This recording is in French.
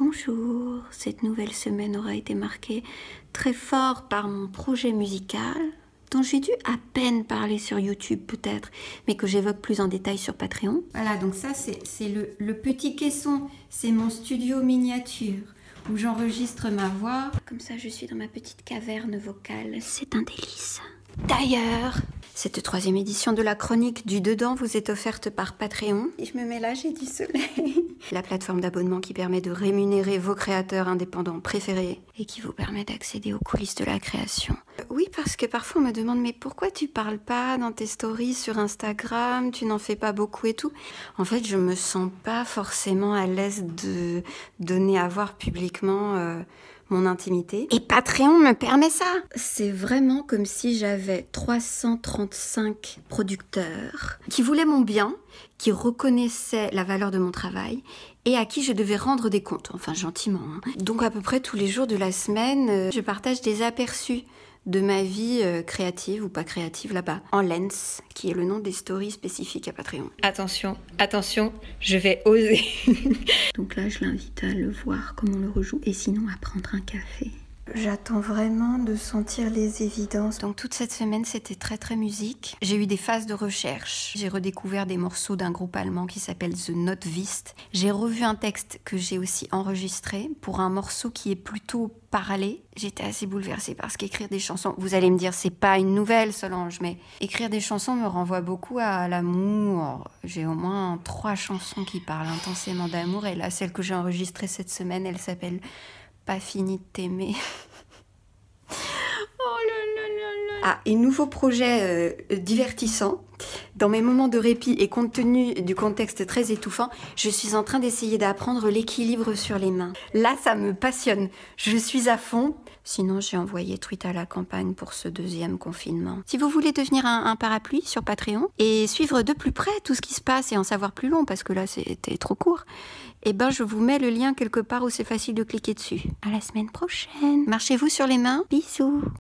Bonjour, cette nouvelle semaine aura été marquée très fort par mon projet musical, dont j'ai dû à peine parler sur YouTube peut-être, mais que j'évoque plus en détail sur Patreon. Voilà, donc ça c'est le petit caisson, c'est mon studio miniature où j'enregistre ma voix. Comme ça je suis dans ma petite caverne vocale, c'est un délice. D'ailleurs, cette 3e édition de la chronique du Dedans vous est offerte par Patreon. Et je me mets là, j'ai du soleil. La plateforme d'abonnement qui permet de rémunérer vos créateurs indépendants préférés et qui vous permet d'accéder aux coulisses de la création. Oui, parce que parfois on me demande mais pourquoi tu parles pas dans tes stories sur Instagram, tu n'en fais pas beaucoup et tout. En fait, je me sens pas forcément à l'aise de donner à voir publiquement mon intimité. Et Patreon me permet ça. C'est vraiment comme si j'avais 335 producteurs qui voulaient mon bien, qui reconnaissaient la valeur de mon travail et à qui je devais rendre des comptes, enfin gentiment. Donc à peu près tous les jours de la semaine, je partage des aperçus de ma vie créative ou pas créative là-bas, en Lens, qui est le nom des stories spécifiques à Patreon. Attention, attention, je vais oser. Donc là, je l'invite à le voir comme on le rejoue, et sinon à prendre un café. J'attends vraiment de sentir les évidences. Donc toute cette semaine, c'était très musique. J'ai eu des phases de recherche. J'ai redécouvert des morceaux d'un groupe allemand qui s'appelle The Notwist. J'ai revu un texte que j'ai aussi enregistré pour un morceau qui est plutôt parlé. J'étais assez bouleversée parce qu'écrire des chansons, vous allez me dire, c'est pas une nouvelle Solange, mais écrire des chansons me renvoie beaucoup à l'amour. J'ai au moins 3 chansons qui parlent intensément d'amour, et là, celle que j'ai enregistrée cette semaine, elle s'appelle Pas fini de t'aimer. Oh là là là là. Ah, et nouveau projet divertissant. Dans mes moments de répit et compte tenu du contexte très étouffant, je suis en train d'essayer d'apprendre l'équilibre sur les mains. Là, ça me passionne. Je suis à fond. Sinon, j'ai envoyé tweet à la campagne pour ce 2e confinement. Si vous voulez devenir un parapluie sur Patreon et suivre de plus près tout ce qui se passe et en savoir plus long, parce que là, c'était trop court, eh ben, je vous mets le lien quelque part où c'est facile de cliquer dessus. À la semaine prochaine. Marchez-vous sur les mains. Bisous.